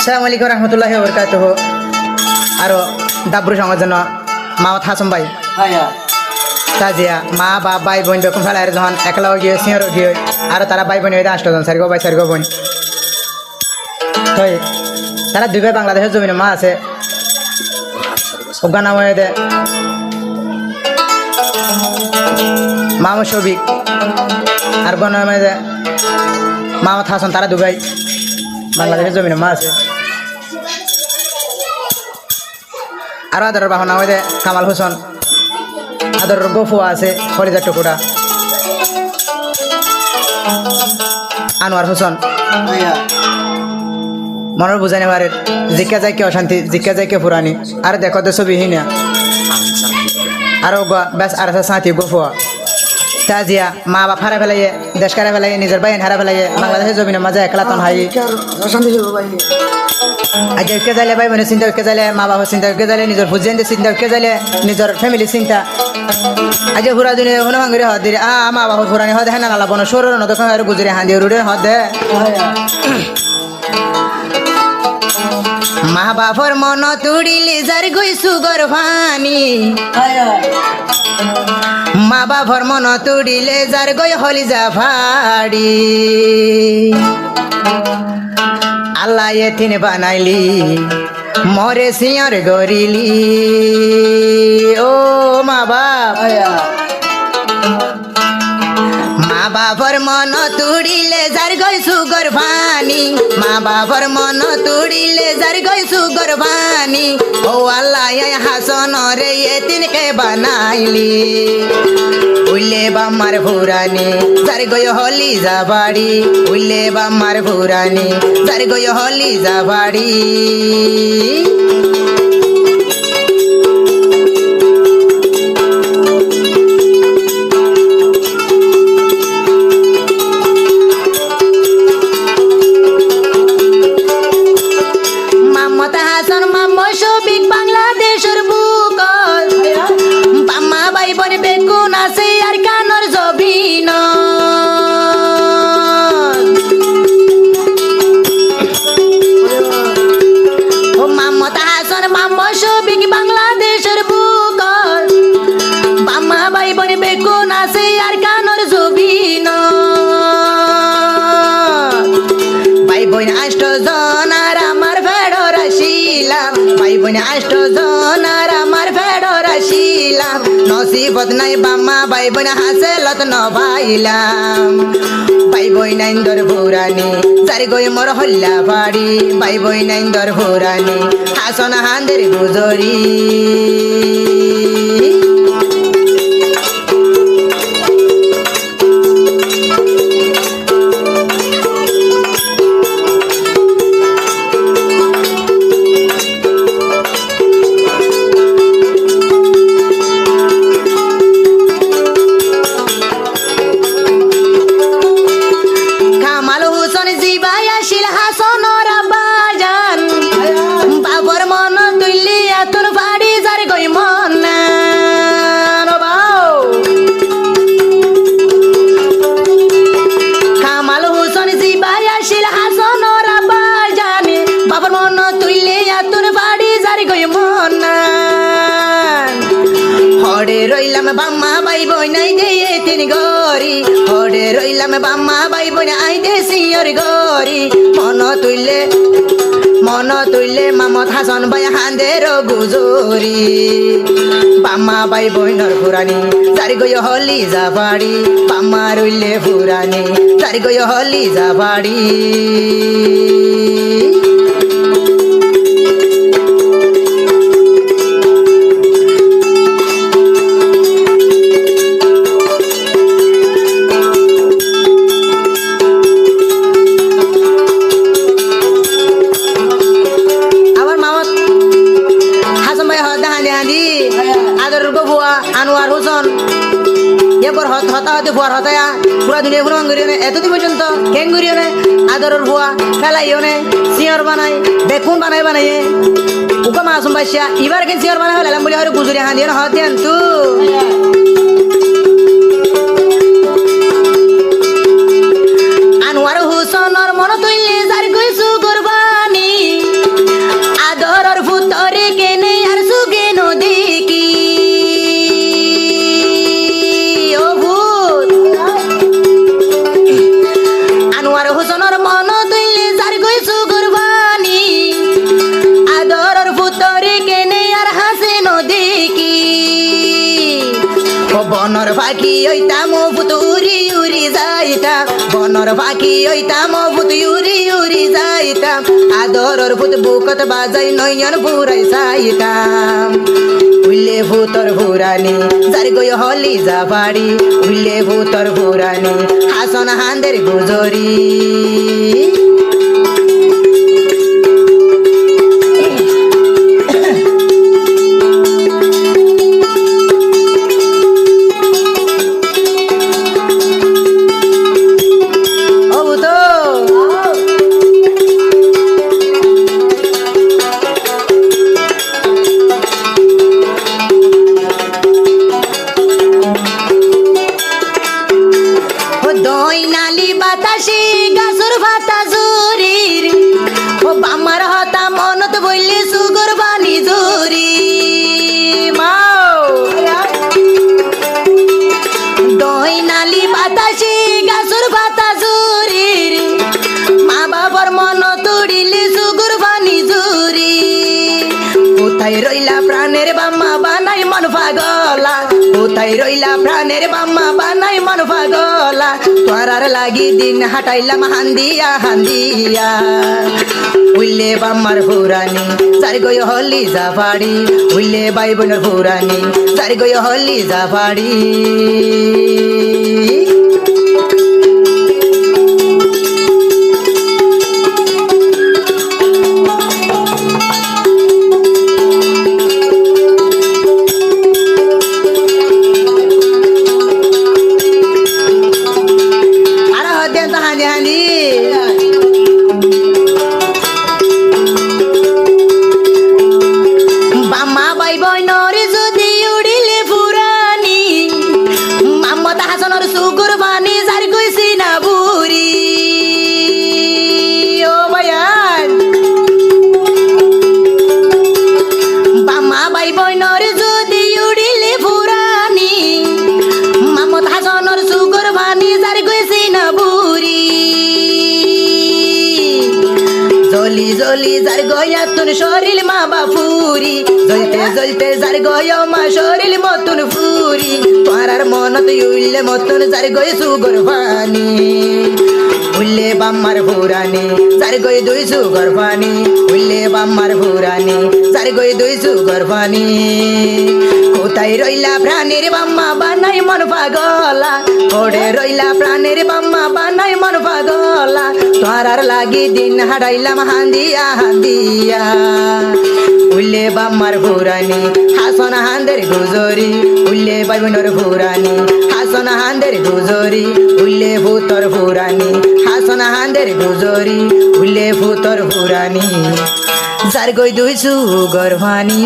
আসসালামু আলাইকুম রহমতুল্লাহি ওয়া বারাকাতুহু। আরো দাবরু সঙ্গের জন্য মা হাসম ভাই তাজিয়া মা বাপ ভাই বোন বেকুম ফেলার যখন একলা গিয়ে সিঁহর গিয়ে আর তারা ভাই বোন হয়ে 8জন সারিগো ভাই সারিগো বোন তো তারা দুই ভাই বাংলাদেশের জমিনে মা আছে গানা হয়ে দে মামা শফিক আর বোন দে মামা হাসান তারা দুই ভাই বাংলাদেশের জমিনে মা আছে আর আদরের বাহনা হয়ে দে কামাল হোসেন আদর গফুয়া আছে ফরিদার টুকুরা আনোয়ার হোসেন মনের বুঝানি বারের জিজ্ঞা যায় কে অশান্তি জিজ্ঞা যায় কে পুরানি আর দেখো তো ছবি হিনা আরো ব্যাস আর আছে সাথী গফুয়া তাজিয়া মা বাপ হারা ফেলাইয়ে দেশ কারা ফেলাইয়ে নিজের বাইন হারা ফেলাইয়ে বাংলাদেশের জমিনে মাঝে একলা তন হাই আগে উঠকে যাইলে ভাই বোনের চিন্তা উঠকে যাইলে মা বাবার চিন্তা উঠকে যাইলে নিজের ফুজিয়ানদের চিন্তা উঠকে যাইলে নিজের ফ্যামিলির চিন্তা আগে ঘুরা দিনে হনো ভাঙিরে হদ দিলে মা বাবার ঘুরানি হদ হ্যাঁ নালা বনো সরুর নদখন আর গুজরে হাঁদি রুডে হদ দে মা বাবার মন তুড়িলে যার গই সুগর ভানি মা বাবার মন তুড়িলে যার গই হলি যা ভাড়ি আল্লাহ এতিন বানাইলি মরে সিঁয়র গরিলি ও মা বাপ মা বাবার মন তুড়িলে যার গই সুগর ভানি মা বাবার মন তুড়িলে যার গই সুগর ভানি ও আল্লাহ হাসন রে এতিনকে বানাইলি উইলে বাম্মার ভুরানি যার গয় হলি যা বাড়ি উইলে বাম্মার ভুরানি যার গয় হলি যা বাড়ি মাম্মত হাসান মাম্মা শফিক বাংলাদেশের বুকল বাম্মা ভাই বোন বেকুন আছে আর কানর জবিন ও মাম্মত হাসান মাম্মা শফিক বাংলাদেশের বুকল বাম্মা ভাই বোন বেকুন আছে আর কানর জবিন ভাই বোন 8 জন আর আমার ভেড়র আসিলাম ভাই বোন 8 জন আর আমার ভেড়র আসিলাম নসিবত নাই বাম্মা ভাই বোন হাসেলত নভাইলাম ভাই বোন নাইন্দর ভুরানি যার গই মোর হল্লা বাড়ি ভাই বোন নাইন্দর ভুরানি হাসন হান্দের গুজরি রইলাম বাম্মা ভাই বোন নাই দে তিন গরি হরে রইলাম বাম্মা ভাই বোন আই দে সিয়র গরি মন তুইলে মামত হাসন ভাই হাঁদের গুজরি বাম্মা ভাই বোনর ফুরানি যার গয় হলি যা বাড়ি বাম্মা রইলে ফুরানি যার গয় হলি যা বাড়ি আনোয়ার হোসেন এরপর হতা হতে ফুয়ার হতায়া পুরা দুনিয়া কোনো অঙ্গুরিও নেই এতদিন পর্যন্ত কেঙ্গুরিও নেই আদরের ফুয়া ফেলাইও নেই সিঁয়র বানাই বেকুন বানাইয়ে উকা মাসুম বাসিয়া এবার কেন সিঁয়র বানাই ফেলাইলাম বলে হয়তো গুজরি হাঁদিয়ে না হতে আনতু আনোয়ার হোসেনের মন তুইলে যার কইসু কুরবানি বনর পাখি হইতাম ভূত উড়ি উড়ি যাইতাম বনর পাখি হইতাম ভূত উড়ি উড়ি যাইতাম আদরর ভূত বুকত বাজাই নয়ন পুরাই চাইতাম উইলে ভূতর ভুরানি যার গই হলি যাবাড়ি উইলে ভূতর ভুরানি হাসন হান্দের গুজরি দইনালি বাতাসে গাছর ভাতা জুরির ও বামার হতা মনত বইলে সুগর বানি জুরি মাও দইনালি বাতাসে গাছর ভাতা জুরির মা বাবার মন তুড়িলে সুগর বানি জুরি কোথায় রইলা প্রাণের বাম্মা বানাই মন পাগলা কোথায় রইলা প্রাণের বাম্মা বানাই মন পাগলা তোরার লাগি দিন হাঁটাইলাম হান্দিয়া হান্দিয়া উইলে বাম্মার ফুরানি চার গই হলি জাফাড়ি উইলে বাই বোনের ফুরানি চার গই হলি জাফাড়ি জলি জলি যার গয়া তুন শরীর মা বাপুরি জ্বলতে জ্বলতে যার গয় মা শরীর মতন ফুরি তোরার মনত উইলে মতন যার গয় সুগর পানি উইলে বাম্মার ফুরানি যার গয় দুই সুগর পানি উইলে বাম্মার ফুরানি যার গয় দুই সুগর পানি কোথায় রইলা প্রাণের বাম্মা বানাই মন পাগলা ওড়ে রইলা প্রাণের বাম্মা বানাই মন পাগলা তোরার লাগি দিন হারাইলাম হান্দিয়া হান্দিয়া উইলে বাম্মার ফুরানি হাসন হান্দের গুজরি উইলে বাইবনের ফুরানি হাসন হান্দের গুজরি উইলে ভূতর ফুরানি হাসন হান্দের গুজরি উইলে ভূতর ফুরানি যার গই দুই সুগর ভানি